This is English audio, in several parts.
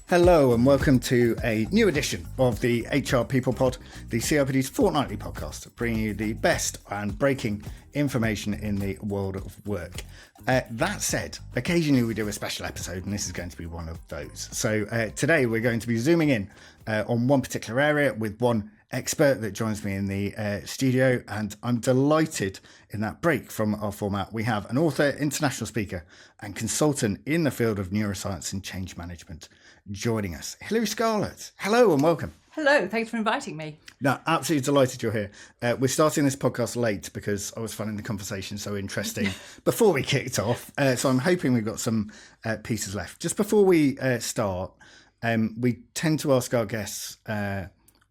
Hello and welcome to a new edition of the HR People Pod, the CIPD's fortnightly podcast, bringing you the best and breaking information in the world of work. That said, occasionally we do a special episode, and this is going to be one of those. So today we're going to be zooming in on one particular area with one expert that joins me in the studio, and I'm delighted in that break from our format. We have an author, international speaker and consultant in the field of neuroscience and change management joining us. Hilary Scarlett, hello and welcome. Hello, thanks for inviting me. No, absolutely delighted you're here. We're starting this podcast late because I was finding the conversation so interesting before we kicked off. So I'm hoping we've got some pieces left. Just before we start, we tend to ask our guests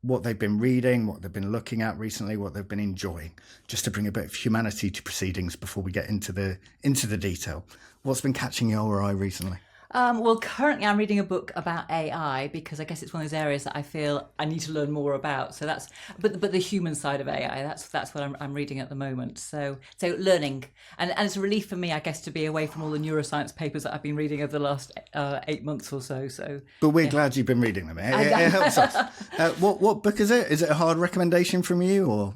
what they've been reading, what they've been looking at recently, what they've been enjoying, just to bring a bit of humanity to proceedings before we get into the detail. What's been catching your eye recently? Well, currently I'm reading a book about AI because I guess it's one of those areas that I feel I need to learn more about. So but the human side of AI, that's what I'm reading at the moment. So learning, and it's a relief for me, I guess, to be away from all the neuroscience papers that I've been reading over the last 8 months or so. But we're glad you've been reading them. It helps us. What book is it? Is it a hard recommendation from you, or?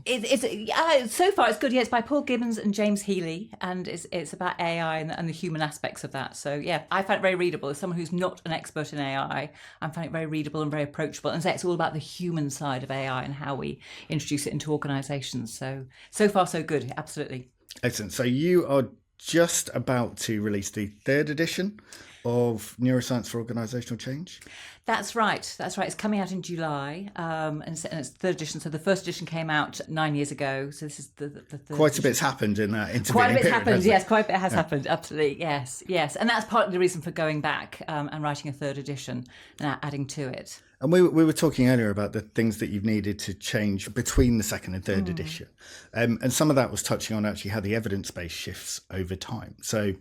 So far it's good. Yeah, it's by Paul Gibbons and James Healy, and it's about AI and the human aspects of that. So yeah, I find it very readable. As someone who's not an expert in AI, I find it very readable and very approachable. And so it's all about the human side of AI and how we introduce it into organisations. So far, so good. Absolutely. Excellent. So you are just about to release the third edition of Neuroscience for Organisational Change? That's right. It's coming out in July, and it's third edition. So the first edition came out 9 years ago. So this is the third. Quite a bit's happened in that intervening Quite a bit's period, happened, yes. Quite a bit has happened, absolutely, yes. And that's part of the reason for going back and writing a third edition and adding to it. And we were talking earlier about the things that you've needed to change between the second and third edition. And some of that was touching on actually how the evidence base shifts over time. So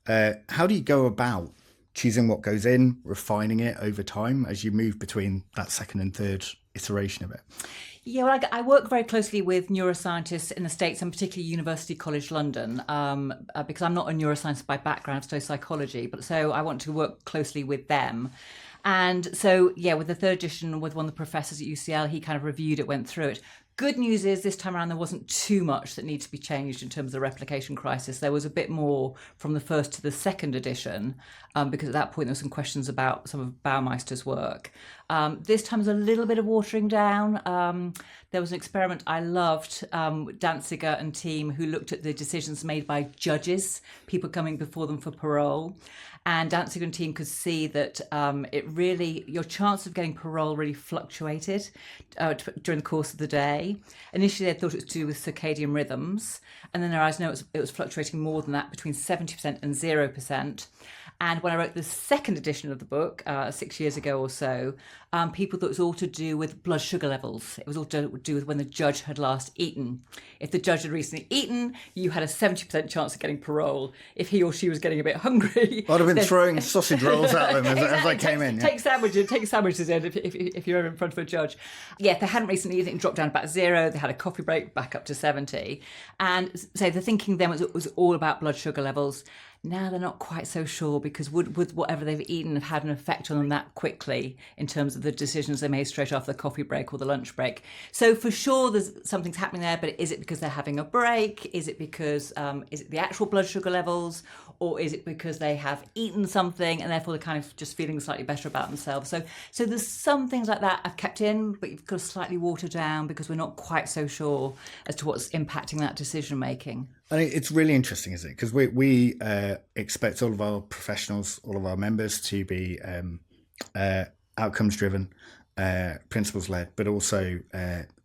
how do you go about choosing what goes in, refining it over time as you move between that second and third iteration of it? Yeah, well, I work very closely with neuroscientists in the States, and particularly University College London, because I'm not a neuroscientist by background, I study psychology, but so I want to work closely with them. And so, yeah, with the third edition, with one of the professors at UCL, he kind of reviewed it, went through it. Good news is this time around there wasn't too much that needed to be changed in terms of the replication crisis. There was a bit more from the first to the second edition, because at that point there were some questions about some of Baumeister's work. This time there's a little bit of watering down. There was an experiment I loved, Danziger and team, who looked at the decisions made by judges, people coming before them for parole. And Danziger and team could see that your chance of getting parole really fluctuated during the course of the day. Initially, they thought it was to do with circadian rhythms, and then they realised no, it was fluctuating more than that, between 70% and 0%. And when I wrote the second edition of the book 6 years ago or so, people thought it was all to do with blood sugar levels. It was all to do with when the judge had last eaten. If the judge had recently eaten, you had a 70% chance of getting parole. If he or she was getting a bit hungry, I'd have been throwing sausage rolls at them as I came in. Take sandwiches in if you're in front of a judge. Yeah, if they hadn't recently eaten, it dropped down about 0. They had a coffee break, back up to 70. And so the thinking then was all about blood sugar levels. Now they're not quite so sure, because would whatever they've eaten have had an effect on them that quickly in terms of the decisions they made straight after the coffee break or the lunch break. So for sure something's happening there, but is it because they're having a break? Is it because is it the actual blood sugar levels, or is it because they have eaten something and therefore they're kind of just feeling slightly better about themselves? So there's some things like that I've kept in, but you've got to slightly water down because we're not quite so sure as to what's impacting that decision making. I mean, it's really interesting, isn't it? Because we expect all of our professionals, all of our members to be outcomes driven, principles led, but also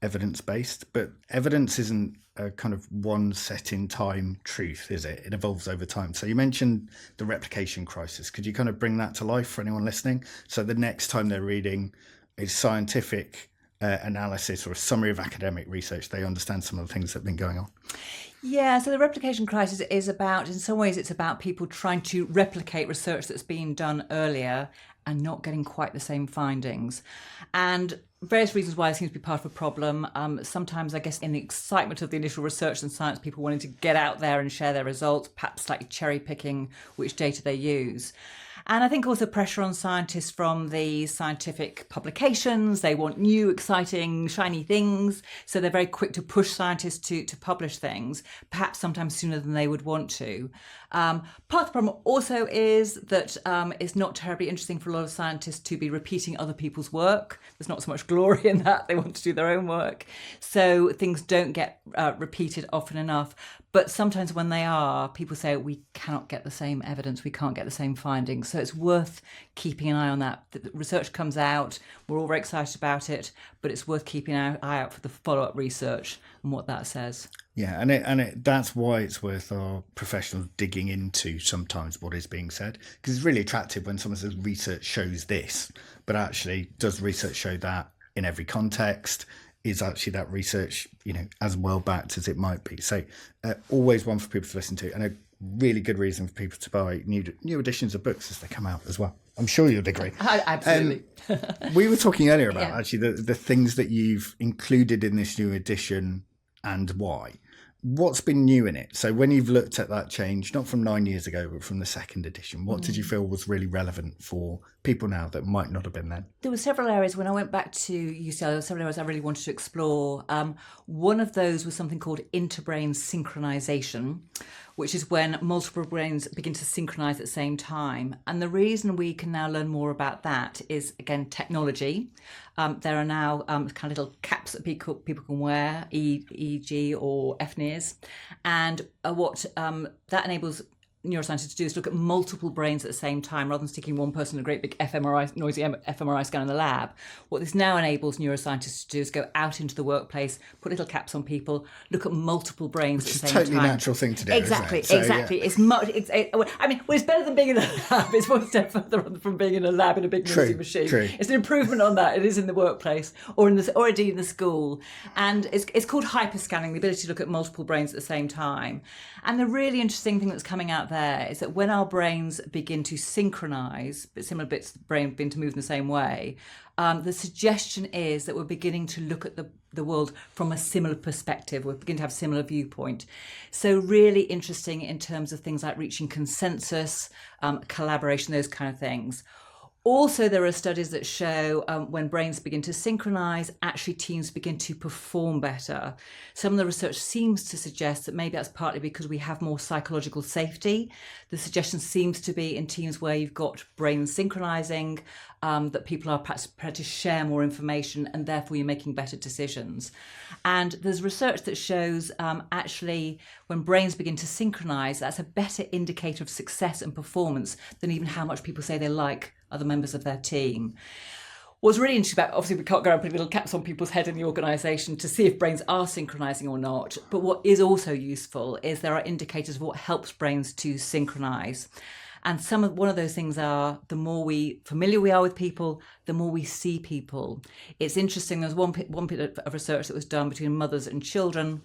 evidence based. But evidence isn't a kind of one set in time truth, is it? It evolves over time. So you mentioned the replication crisis. Could you kind of bring that to life for anyone listening? So the next time they're reading a scientific analysis or a summary of academic research, they understand some of the things that have been going on. Yeah, so the replication crisis is about, in some ways, it's about people trying to replicate research that's been done earlier and not getting quite the same findings. And various reasons why it seems to be part of a problem. Sometimes, I guess, in the excitement of the initial research and science, people wanting to get out there and share their results, perhaps slightly cherry picking which data they use. And I think also pressure on scientists from the scientific publications. They want new, exciting, shiny things. So they're very quick to push scientists to publish things, perhaps sometimes sooner than they would want to. Part of the problem also is that it's not terribly interesting for a lot of scientists to be repeating other people's work. There's not so much glory in that. They want to do their own work. So things don't get repeated often enough. But sometimes when they are, people say we cannot get the same evidence, we can't get the same findings. So it's worth keeping an eye on that. The research comes out, we're all very excited about it, but it's worth keeping an eye out for the follow-up research and what that says. Yeah, and that's why it's worth our professionals digging into sometimes what is being said, because it's really attractive when someone says research shows this, but actually does research show that in every context? Is actually that research, as well backed as it might be? So always one for people to listen to, and a really good reason for people to buy new editions of books as they come out as well. I'm sure you'd agree. Absolutely. We were talking earlier about actually the things that you've included in this new edition and why. What's been new in it? So when you've looked at that change, not from 9 years ago, but from the second edition, what did you feel was really relevant for people now that might not have been then? There were several areas when I went back to UCL, there were several areas I really wanted to explore. One of those was something called interbrain synchronization, which is when multiple brains begin to synchronize at the same time. And the reason we can now learn more about that is, again, technology. There are now kind of little caps that people can wear, EEG or FNIRS. And what that enables neuroscientists to do is look at multiple brains at the same time rather than sticking one person in a great big noisy fMRI scan in the lab. What this now enables neuroscientists to do is go out into the workplace, put little caps on people, look at multiple brains at the same time. It's a totally natural thing to do. Exactly, isn't it? exactly. Yeah. It's better than being in a lab. It's one step further on from being in a lab in a big noisy machine. True. It's an improvement on that. It is in the workplace or indeed in the school. And it's called hyperscanning, the ability to look at multiple brains at the same time. And the really interesting thing that's coming out there is that when our brains begin to synchronize, but similar bits of the brain begin to move in the same way, the suggestion is that we're beginning to look at the world from a similar perspective. We're beginning to have a similar viewpoint. So really interesting in terms of things like reaching consensus, collaboration, those kind of things. Also, there are studies that show when brains begin to synchronize, actually teams begin to perform better. Some of the research seems to suggest that maybe that's partly because we have more psychological safety. The suggestion seems to be in teams where you've got brains synchronizing, that people are perhaps prepared to share more information and therefore you're making better decisions. And there's research that shows actually when brains begin to synchronize, that's a better indicator of success and performance than even how much people say they like other members of their team. What's really interesting about, obviously we can't go around putting little caps on people's head in the organisation to see if brains are synchronising or not, but what is also useful is there are indicators of what helps brains to synchronise. And one of those things are the more familiar we are with people, the more we see people. It's interesting, there's one bit of research that was done between mothers and children,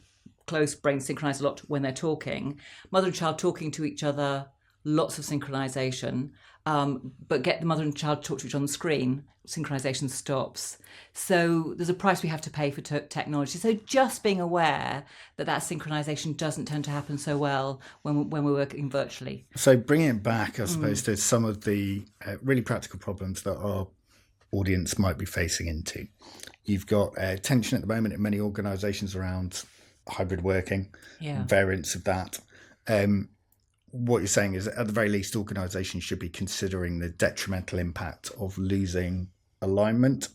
close brains synchronise a lot when they're talking, mother and child talking to each other, lots of synchronization, but get the mother and child to talk to each other on the screen, synchronization stops. So there's a price we have to pay for technology. So just being aware that synchronization doesn't tend to happen so well when we're working virtually. So bringing it back, I suppose, to some of the really practical problems that our audience might be facing into. You've got tension at the moment in many organisations around hybrid working, variants of that. What you're saying is that at the very least, organisations should be considering the detrimental impact of losing alignment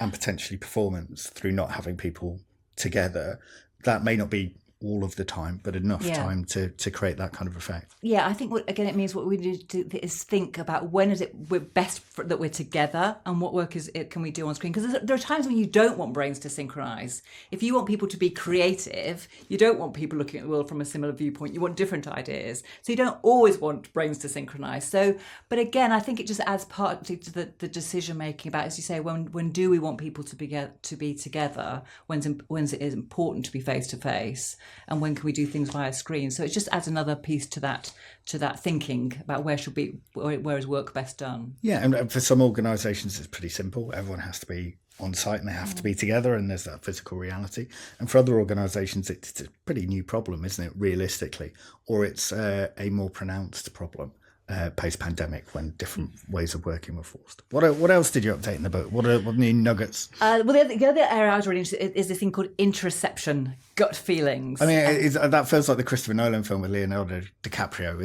and potentially performance through not having people together. That may not be all of the time, but enough time to create that kind of effect. Yeah, I think it means what we need to do is think about when is it we're best that we're together and what work can we do on screen. Because there are times when you don't want brains to synchronise. If you want people to be creative, you don't want people looking at the world from a similar viewpoint. You want different ideas. So you don't always want brains to synchronise. So, but again, I think it just adds part to the decision making about, as you say, when do we want people to be together? When's it is important to be face to face? And when can we do things via screen? So it just adds another piece to that thinking about where is work best done. Yeah, and for some organisations it's pretty simple. Everyone has to be on site and they have to be together, and there's that physical reality. And for other organisations it's a pretty new problem, isn't it, realistically? Or it's a more pronounced problem. post-pandemic when different ways of working were forced. What else did you update in the book? What are new nuggets? Well, the other area I was really interested in is this thing called interoception, gut feelings. I mean, that feels like the Christopher Nolan film with Leonardo DiCaprio.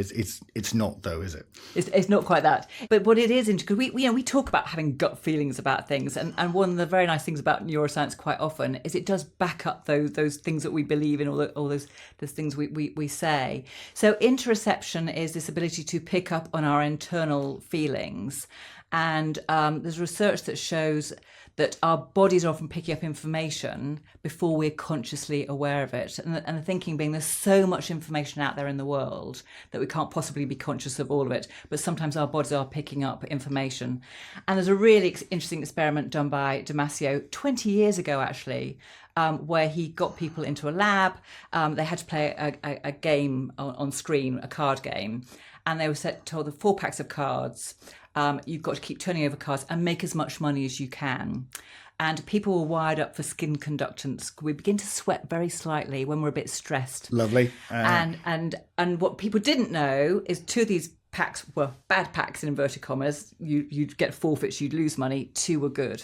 It's not, though, is it? It's not quite that. But what it is, because we talk about having gut feelings about things, and one of the very nice things about neuroscience quite often is it does back up those things that we believe in, all those things we say. So interoception is this ability to pick up on our internal feelings. And there's research that shows that our bodies are often picking up information before we're consciously aware of it. And the thinking being there's so much information out there in the world that we can't possibly be conscious of all of it. But sometimes our bodies are picking up information. And there's a really interesting experiment done by Damasio 20 years ago, actually, where he got people into a lab. They had to play a game on screen, a card game. And they were told the 4 packs of cards. You've got to keep turning over cards and make as much money as you can. And people were wired up for skin conductance. We begin to sweat very slightly when we're a bit stressed. Lovely. And what people didn't know is 2 of these packs were bad packs in inverted commas. You'd get forfeits, you'd lose money. 2 were good.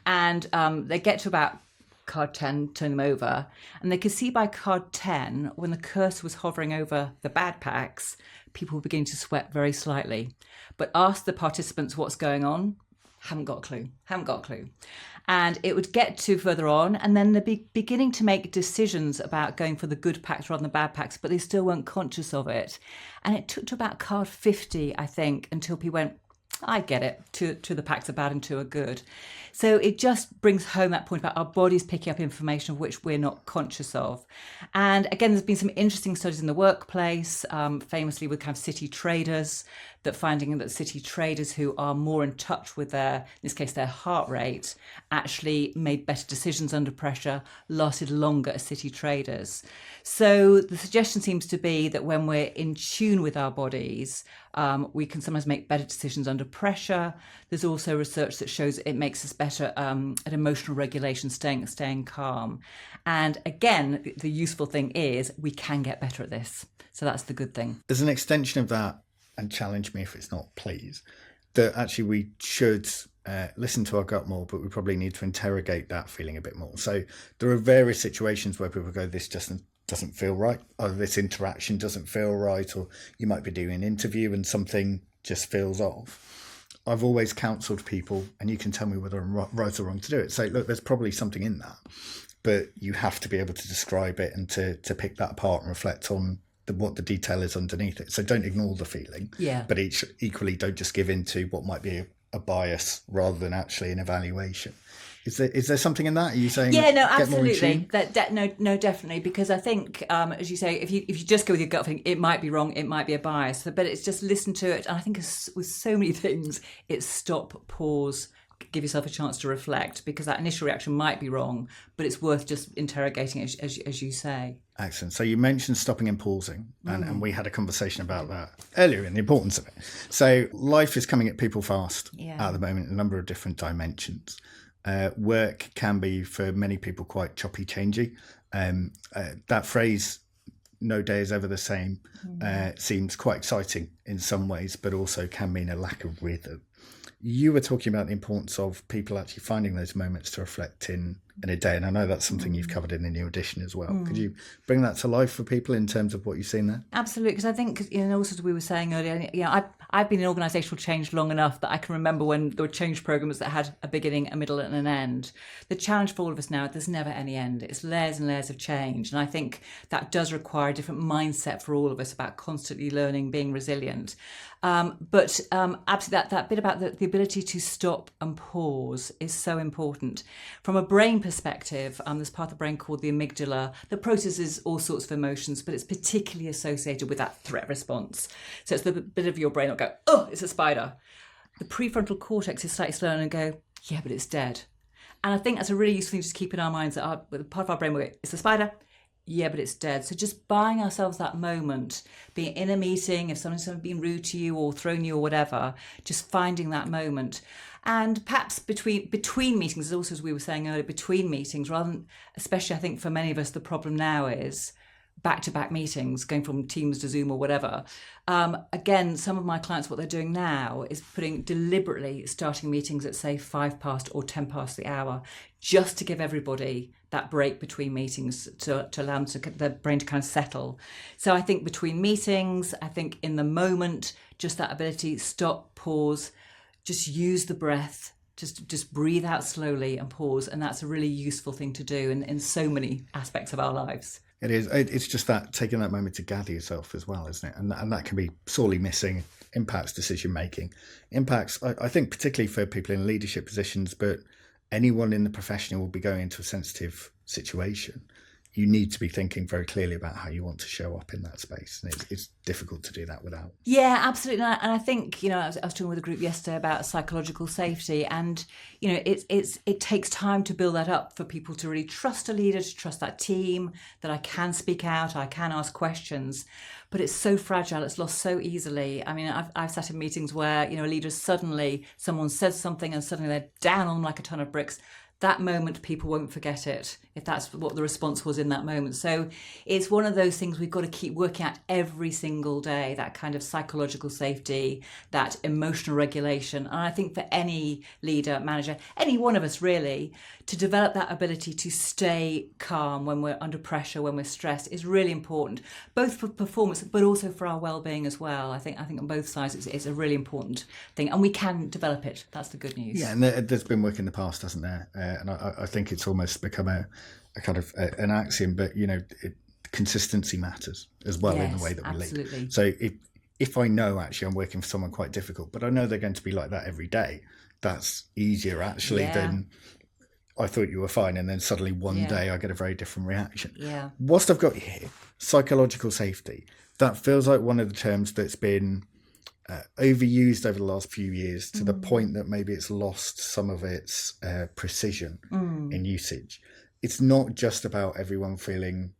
And they get to about card 10, turn them over, and they could see by card 10, when the cursor was hovering over the bad packs, people were beginning to sweat very slightly. But ask the participants what's going on, haven't got a clue. And it would get to further on, and then they'd be beginning to make decisions about going for the good packs rather than the bad packs, but they still weren't conscious of it. And it took to about card 50, I think, until people went, I get it, 2 the packs are bad and 2 are good. So it just brings home that point about our bodies picking up information of which we're not conscious of. And again, there's been some interesting studies in the workplace, famously with kind of city traders, that finding that city traders who are more in touch with their, in this case, their heart rate, actually made better decisions under pressure, lasted longer as city traders. So the suggestion seems to be that when we're in tune with our bodies, we can sometimes make better decisions under pressure. There's also research that shows it makes us better at emotional regulation, staying calm. And again, the useful thing is we can get better at this. So that's the good thing. There's an extension of that, and challenge me if it's not, please, that actually we should listen to our gut more, but we probably need to interrogate that feeling a bit more. So there are various situations where people go, this just doesn't feel right, or this interaction doesn't feel right, or you might be doing an interview and something just feels off. I've always counselled people, and you can tell me whether I'm right or wrong to do it. Say, look, there's probably something in that, but you have to be able to describe it and to pick that apart and reflect on what the detail is underneath it. So don't ignore the feeling, but equally don't just give in to what might be a bias rather than actually an evaluation. Is there something in that? Are you saying? Yeah, no, absolutely. No, definitely. Because I think, as you say, if you just go with your gut feeling, it might be wrong, it might be a bias. But it's just listen to it. And I think with so many things, it's stop, pause, give yourself a chance to reflect, because that initial reaction might be wrong, but it's worth just interrogating, as you say. Excellent. So you mentioned stopping and pausing, and we had a conversation about that earlier and the importance of it. So life is coming at people fast at the moment in a number of different dimensions. Work can be, for many people, quite choppy, changey. That phrase, no day is ever the same, seems quite exciting in some ways, but also can mean a lack of rhythm. You were talking about the importance of people actually finding those moments to reflect in a day, and I know that's something you've covered in the new edition as well. Could you bring that to life for people in terms of what you've seen there? Absolutely, because I think, also as we were saying earlier, I've been in organisational change long enough that I can remember when there were change programmes that had a beginning, a middle and an end. The challenge for all of us now, there's never any end. It's layers and layers of change, and I think that does require a different mindset for all of us about constantly learning, being resilient. But absolutely, that bit about the ability to stop and pause is so important. From a brain perspective, there's part of the brain called the amygdala that processes all sorts of emotions, but it's particularly associated with that threat response. So it's the bit of your brain that'll go, oh, it's a spider. The prefrontal cortex is slightly slower and go, yeah, but it's dead. And I think that's a really useful thing to keep in our minds, that part of our brain will go, it's a spider. Yeah, but it's dead. So just buying ourselves that moment, being in a meeting, if someone's been rude to you or thrown you or whatever, just finding that moment. And perhaps between meetings, also as we were saying earlier, between meetings, rather than, especially I think for many of us, the problem now is back-to-back meetings, going from Teams to Zoom or whatever. Again, some of my clients, what they're doing now is deliberately starting meetings at, say, 5 past or 10 past the hour, just to give everybody that break between meetings to allow them the brain to kind of settle. So I think between meetings, I think in the moment, just that ability, stop, pause, just use the breath, just breathe out slowly and pause. And that's a really useful thing to do in so many aspects of our lives. It is. It's just that taking that moment to gather yourself as well, isn't it? And that can be sorely missing. Impacts decision making. Impacts, I think, particularly for people in leadership positions, but anyone in the profession who will be going into a sensitive situation. You need to be thinking very clearly about how you want to show up in that space. And it's difficult to do that without. Yeah, absolutely. And I think, I was talking with a group yesterday about psychological safety, and, it takes time to build that up for people to really trust a leader, to trust that team, that I can speak out, I can ask questions. But it's so fragile, it's lost so easily. I mean, I've sat in meetings where, a leader someone says something and suddenly they're down on like a ton of bricks. That moment, people won't forget it if that's what the response was in that moment. So it's one of those things we've got to keep working at every single day, that kind of psychological safety, that emotional regulation. And I think for any leader, manager, any one of us really, to develop that ability to stay calm when we're under pressure, when we're stressed, is really important, both for performance, but also for our well-being as well. I think on both sides, it's a really important thing. And we can develop it. That's the good news. Yeah, and there's been work in the past, hasn't there? And I think it's almost become a kind of an axiom, but consistency matters as well. Yes, in the way that we absolutely. Lead. So if I know actually I'm working for someone quite difficult, but I know they're going to be like that every day, that's easier actually than I thought you were fine, and then suddenly one day I get a very different reaction. Yeah. Whilst I've got you here, psychological safety, that feels like one of the terms that's been overused over the last few years to the point that maybe it's lost some of its precision in usage. It's not just about everyone feeling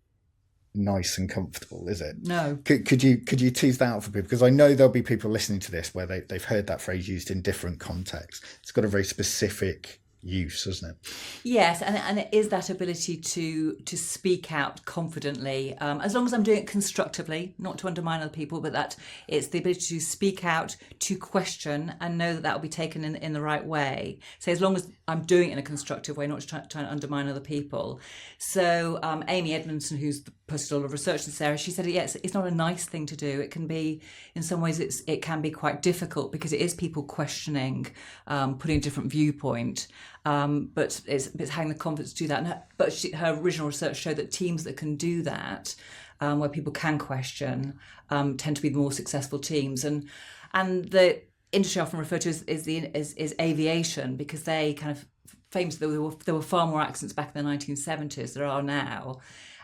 nice and comfortable, is it? No. Could you tease that out for people? Because I know there'll be people listening to this where they've heard that phrase used in different contexts. It's got a very specific use, isn't it? Yes, and it is that ability to speak out confidently, as long as I'm doing it constructively, not to undermine other people, but that it's the ability to speak out, to question, and know that will be taken in the right way. So as long as I'm doing it in a constructive way, not trying to undermine other people. So Amy Edmondson, who's the postdoc of research in this area, she said, yes, it's not a nice thing to do. It can be, in some ways, it can be quite difficult because it is people questioning, putting a different viewpoint. But it's having the confidence to do that. Her original research showed that teams that can do that, where people can question, tend to be the more successful teams. And the industry often referred to as aviation, because they kind of famously there were far more accidents back in the 1970s than there are now.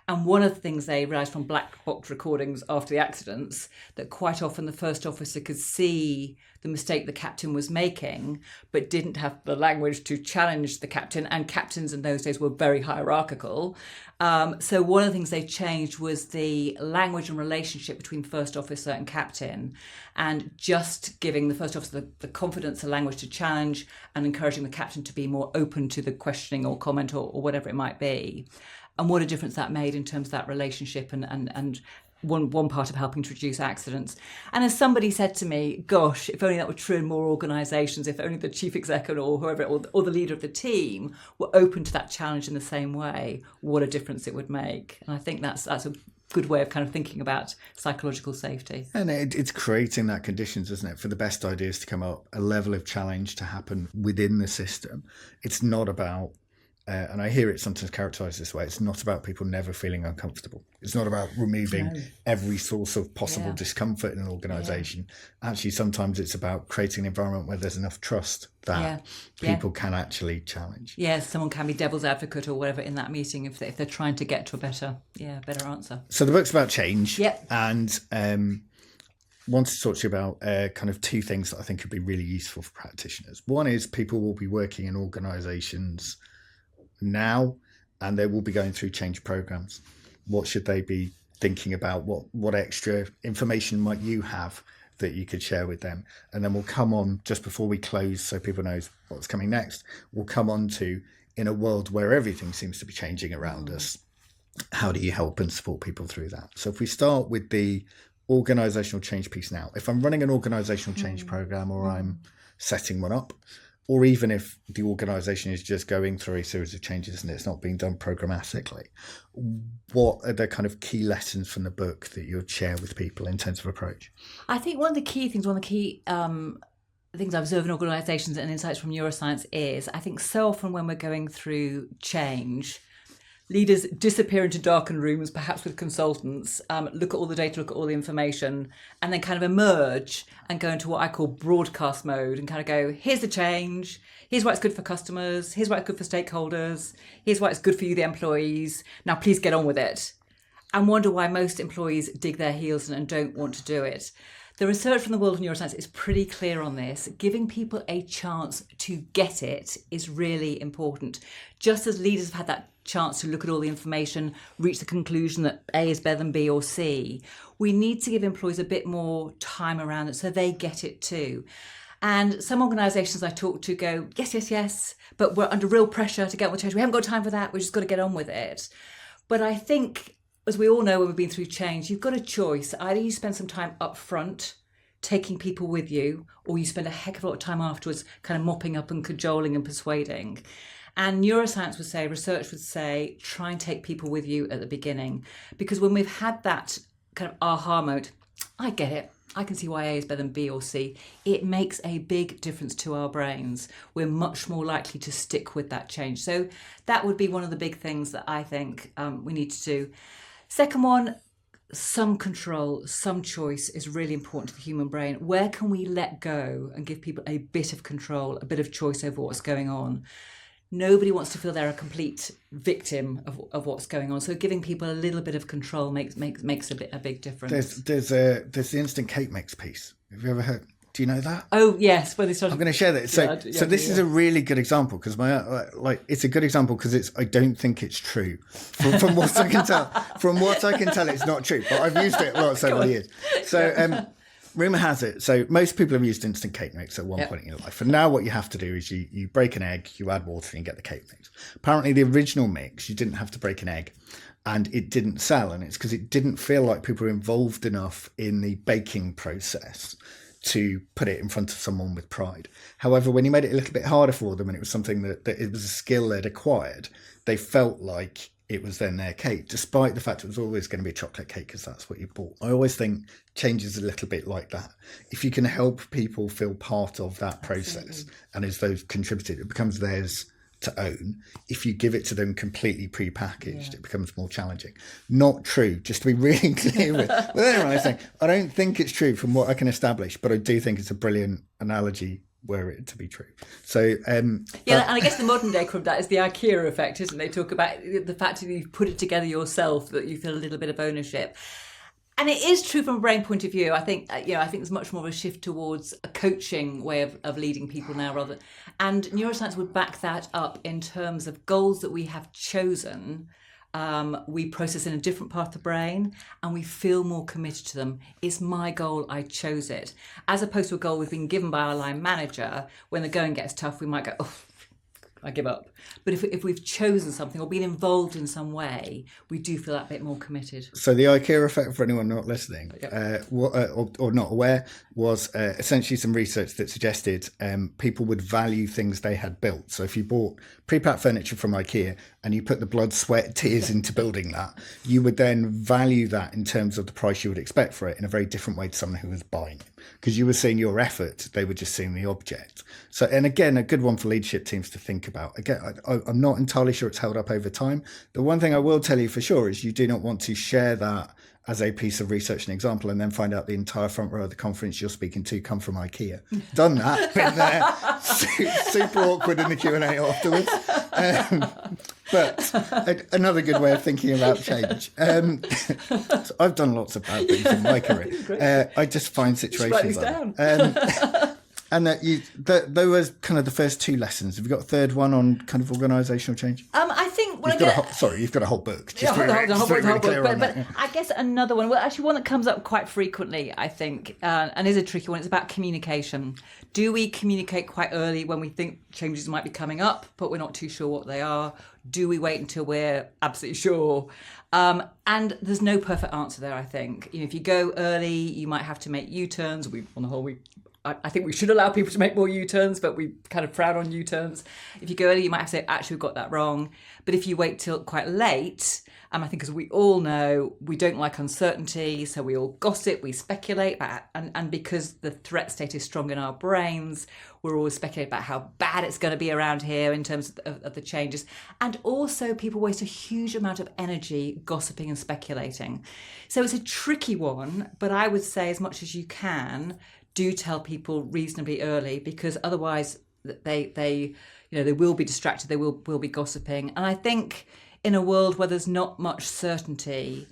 And one of the things they realised from black box recordings after the accidents, that quite often the first officer could see the mistake the captain was making, but didn't have the language to challenge the captain. And captains in those days were very hierarchical. So one of the things they changed was the language and relationship between first officer and captain, and just giving the first officer the confidence and language to challenge, and encouraging the captain to be more open to the questioning or comment or whatever it might be. And what a difference that made in terms of that relationship and one part of helping to reduce accidents. And as somebody said to me, gosh, if only that were true in more organisations, if only the chief executive or whoever, or the leader of the team were open to that challenge in the same way, what a difference it would make. And I think that's a good way of kind of thinking about psychological safety. And it's creating that conditions, isn't it, for the best ideas to come up, a level of challenge to happen within the system. It's not about and I hear it sometimes characterised this way, it's not about people never feeling uncomfortable. It's not about removing every source of possible discomfort in an organisation. Actually, sometimes it's about creating an environment where there's enough trust that people can actually challenge. Yes, someone can be devil's advocate or whatever in that meeting if they're trying to get to a better answer. So the book's about change. Yep. And wanted to talk to you about kind of two things that I think could be really useful for practitioners. One is people will be working in organisations now, and they will be going through change programs. What should they be thinking about? What extra information might you have that you could share with them? And then we'll come on, just before we close so people know what's coming next, we'll come on to, in a world where everything seems to be changing around us, how do you help and support people through that? So if we start with the organisational change piece now, if I'm running an organisational change program or I'm setting one up, or even if the organisation is just going through a series of changes and it's not being done programmatically, what are the kind of key lessons from the book that you would share with people in terms of approach? I think one of the key things I observe in organisations and insights from neuroscience is, I think so often when we're going through change, leaders disappear into darkened rooms, perhaps with consultants, look at all the data, look at all the information, and then kind of emerge and go into what I call broadcast mode and kind of go, here's the change, here's why it's good for customers, here's why it's good for stakeholders, here's why it's good for you, the employees, now please get on with it. And wonder why most employees dig their heels and don't want to do it. The research from the world of neuroscience is pretty clear on this. Giving people a chance to get it is really important. Just as leaders have had that chance to look at all the information, reach the conclusion that A is better than B or C, we need to give employees a bit more time around it so they get it too. And some organisations I talk to go, yes, but we're under real pressure to get on with change. We haven't got time for that. We've just got to get on with it. But I think, as we all know when we've been through change, you've got a choice. Either you spend some time up front taking people with you, or you spend a heck of a lot of time afterwards kind of mopping up and cajoling and persuading. And neuroscience would say, research would say, try and take people with you at the beginning. Because when we've had that kind of aha moment, I get it, I can see why A is better than B or C, it makes a big difference to our brains. We're much more likely to stick with that change. So that would be one of the big things that I think we need to do. Second one, some control, some choice is really important to the human brain. Where can we let go and give people a bit of control, a bit of choice over what's going on? Nobody wants to feel they're a complete victim of what's going on. So giving people a little bit of control makes a big difference. There's the instant cake mix piece. Have you ever heard? Do you know that? Oh yes, when they started. I'm going to share that. So this is a really good example because it's a good example because I don't think it's true. From what I can tell, it's not true. But I've used it a lot over the years. So. Rumour has it, so most people have used instant cake mix at one point in your life. And now what you have to do is you break an egg, you add water and get the cake mix. Apparently the original mix, you didn't have to break an egg and it didn't sell. And it's because it didn't feel like people were involved enough in the baking process to put it in front of someone with pride. However, when you made it a little bit harder for them and it was something that it was a skill they'd acquired, they felt like it was then their cake, despite the fact it was always going to be a chocolate cake because that's what you bought. I always think change is a little bit like that. If you can help people feel part of that process and as those contributed, it becomes theirs to own. If you give it to them completely pre-packaged, it becomes more challenging. Not true, just to be really clear with anyone I'm saying. I don't think it's true from what I can establish, but I do think it's a brilliant analogy were it to be true. So and I guess the modern day equivalent of that is the IKEA effect, isn't it? They talk about the fact that you put it together yourself, that you feel a little bit of ownership. And it is true from a brain point of view. I think there's much more of a shift towards a coaching way of leading people now and neuroscience would back that up in terms of goals that we have chosen. We process in a different part of the brain and we feel more committed to them. It's my goal, I chose it. As opposed to a goal we've been given by our line manager, when the going gets tough, we might go, oh, I give up. But if we've chosen something or been involved in some way, we do feel that bit more committed. So the IKEA effect, for anyone not listening or not aware, was essentially some research that suggested people would value things they had built. So if you bought pre-packed furniture from IKEA and you put the blood, sweat, tears into building that, you would then value that in terms of the price you would expect for it in a very different way to someone who was buying it. Because you were seeing your effort, they were just seeing the object. So, and again, a good one for leadership teams to think about. Again, I'm not entirely sure it's held up over time. The one thing I will tell you for sure is you do not want to share that as a piece of research and example and then find out the entire front row of the conference you're speaking to come from IKEA. Done that, been there, super awkward in the Q&A afterwards. But another good way of thinking about change. So I've done lots of bad things in my career. I just find situations like that. And that there was kind of the first two lessons. Have you got a third one on kind of organisational change? I think think you've got a whole book. The whole book. But yeah. I guess another one, well, actually one that comes up quite frequently, I think, and is a tricky one, it's about communication. Do we communicate quite early when we think changes might be coming up, but we're not too sure what they are? Do we wait until we're absolutely sure? And there's no perfect answer there, I think. If you go early, you might have to make U-turns. I think we should allow people to make more U-turns, but we kind of frown on U-turns. If you go early, you might have to say, actually, we've got that wrong. But if you wait till quite late, I think as we all know, we don't like uncertainty, so we all gossip, we speculate, and because the threat state is strong in our brains, we're always speculating about how bad it's going to be around here in terms of the changes. And also people waste a huge amount of energy gossiping and speculating. So it's a tricky one, but I would say as much as you can, do tell people reasonably early, because otherwise they will be distracted, they will be gossiping. And I think in a world where there's not much certainty,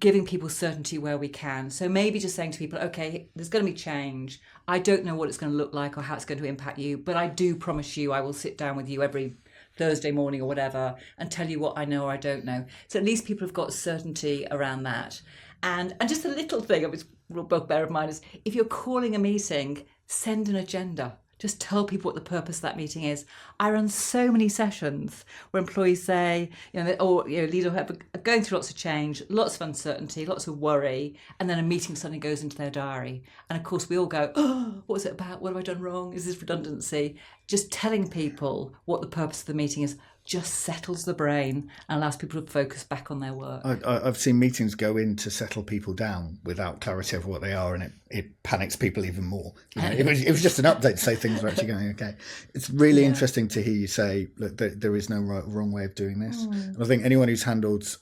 giving people certainty where we can. So maybe just saying to people, okay, there's going to be change. I don't know what it's going to look like or how it's going to impact you, but I do promise you I will sit down with you every Thursday morning or whatever and tell you what I know or I don't know. So at least people have got certainty around that. And just a little thing, it was a bugbear of mine, is if you're calling a meeting, send an agenda. Just tell people what the purpose of that meeting is. I run so many sessions where employees say, leaders are going through lots of change, lots of uncertainty, lots of worry, and then a meeting suddenly goes into their diary. And of course, we all go, oh, what's it about? What have I done wrong? Is this redundancy? Just telling people what the purpose of the meeting is just settles the brain and allows people to focus back on their work. I've seen meetings go in to settle people down without clarity over what they are, and it panics people even more. It was just an update to say things are actually going okay. It's really interesting to hear you say that there is no right or wrong way of doing this. And I think anyone who's handled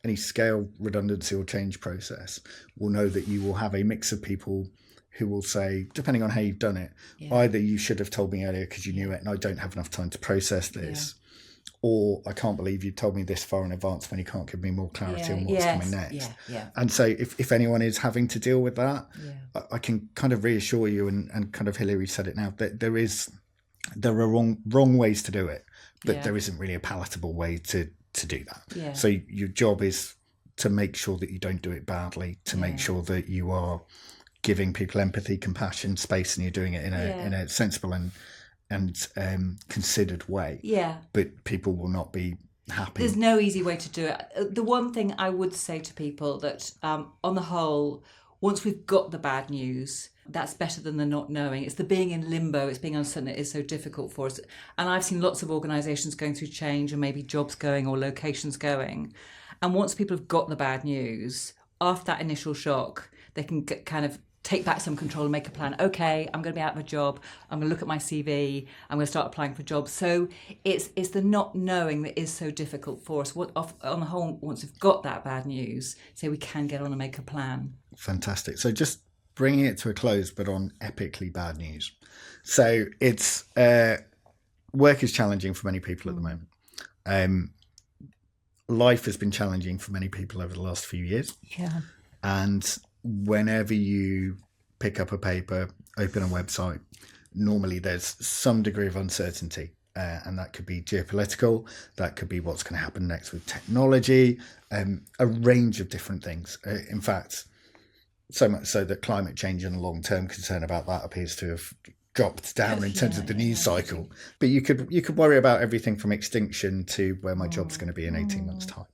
any scale redundancy or change process will know that you will have a mix of people who will say, depending on how you've done it, either you should have told me earlier because you knew it and I don't have enough time to process this, or I can't believe you told me this far in advance when you can't give me more clarity on what's coming next. And so if anyone is having to deal with that, I can kind of reassure you, and kind of Hilary said it now, that there are wrong ways to do it, but there isn't really a palatable way to do that. So your job is to make sure that you don't do it badly, to make sure that you are giving people empathy, compassion, space, and you're doing it in a sensible and considered way. But people will not be happy. There's no easy way to do it. The one thing I would say to people that on the whole, once we've got the bad news, that's better than the not knowing. It's the being in limbo, it's being uncertain that is so difficult for us. And I've seen lots of organisations going through change, and maybe jobs going or locations going. And once people have got the bad news, after that initial shock, they can kind of take back some control and make a plan. Okay, I'm going to be out of a job. I'm going to look at my CV. I'm going to start applying for jobs. So it's the not knowing that is so difficult for us. On the whole, once we've got that bad news, so we can get on and make a plan. Fantastic. So just bringing it to a close, but on epically bad news. So it's work is challenging for many people at the moment. Life has been challenging for many people over the last few years. And whenever you pick up a paper, open a website, normally there's some degree of uncertainty. And that could be geopolitical, that could be what's going to happen next with technology, a range of different things. In fact, so much so that climate change and a long-term concern about that appears to have dropped down in terms of the news cycle. But you could worry about everything from extinction to where my job's going to be in 18 months' time.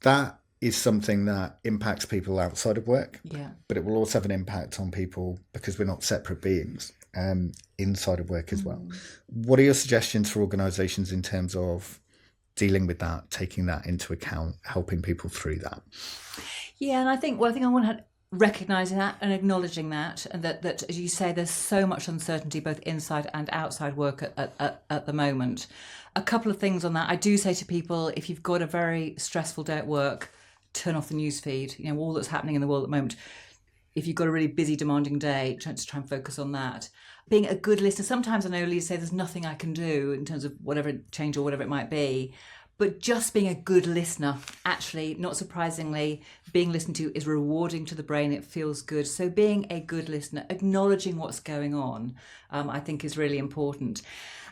That is something that impacts people outside of work, but it will also have an impact on people because we're not separate beings inside of work as well. What are your suggestions for organisations in terms of dealing with that, taking that into account, helping people through that? And I think I want to recognising that and acknowledging that, and that as you say, there's so much uncertainty both inside and outside work at the moment. A couple of things on that. I do say to people, if you've got a very stressful day at work, turn off the news feed. All that's happening in the world at the moment. If you've got a really busy, demanding day, try and focus on that. Being a good listener. Sometimes I know leaders say there's nothing I can do in terms of whatever change or whatever it might be. But just being a good listener, actually, not surprisingly, being listened to is rewarding to the brain. It feels good. So being a good listener, acknowledging what's going on, I think is really important.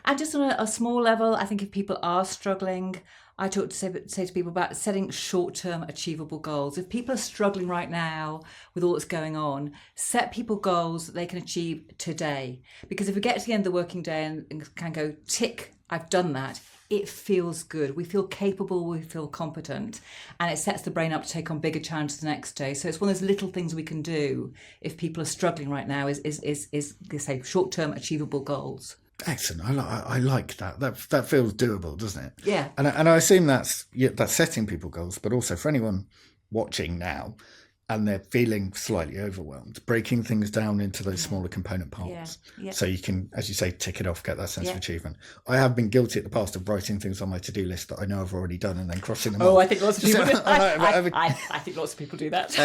And just on a small level, I think if people are struggling, I talk to say to people about setting short-term achievable goals. If people are struggling right now with all that's going on, set people goals that they can achieve today. Because if we get to the end of the working day and can go, tick, I've done that, it feels good. We feel capable, we feel competent, and it sets the brain up to take on bigger challenges the next day. So it's one of those little things we can do if people are struggling right now is say, short-term achievable goals. Excellent. I like that. That feels doable, doesn't it? Yeah. And I assume that's setting people goals, but also for anyone watching now and they're feeling slightly overwhelmed, breaking things down into those smaller component parts. Yeah. So you can, as you say, tick it off, get that sense of achievement. I have been guilty in the past of writing things on my to-do list that I know I've already done and then crossing them off. Oh, I think lots of people do. I think lots of people do that.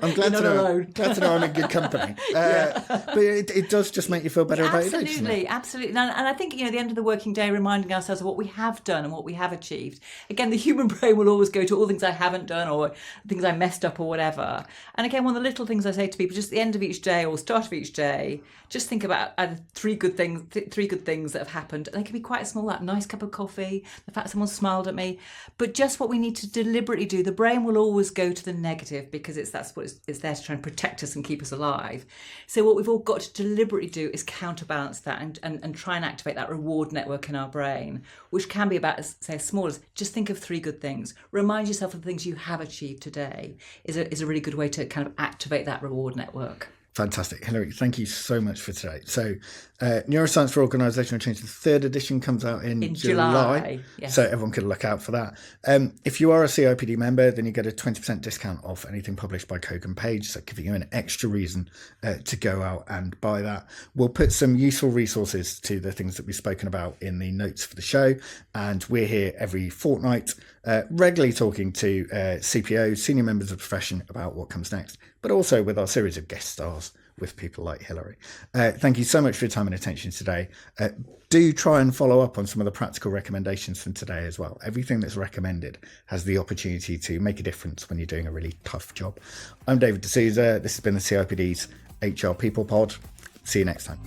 I'm glad to know I'm in good company. But it does just make you feel better about your day, doesn't it? Absolutely. And I think, at the end of the working day, reminding ourselves of what we have done and what we have achieved. Again, the human brain will always go to all things I haven't done or things I messed up or whatever. And again, one of the little things I say to people, just at the end of each day or start of each day, just think about three good things that have happened. And they can be quite small, that nice cup of coffee, the fact someone smiled at me, but just what we need to deliberately do. The brain will always go to the negative because that's what it's there to try and protect us and keep us alive. So what we've all got to deliberately do is counterbalance that and try and activate that reward network in our brain, which can be about, say, as small as just think of three good things. Remind yourself of the things you have achieved today is a really good way to kind of activate that reward network. Fantastic. Hilary, thank you so much for today. So Neuroscience for Organisational Change, the third edition comes out in July. Yes. So everyone can look out for that. If you are a CIPD member, then you get a 20% discount off anything published by Kogan Page, so giving you an extra reason to go out and buy that. We'll put some useful resources to the things that we've spoken about in the notes for the show, and we're here every fortnight, regularly talking to CPOs, senior members of the profession, about what comes next, but also with our series of guest stars with people like Hilary. Thank you so much for your time and attention today. Do try and follow up on some of the practical recommendations from today as well. Everything that's recommended has the opportunity to make a difference when you're doing a really tough job. I'm David D'Souza. This has been the CIPD's HR People Pod. See you next time.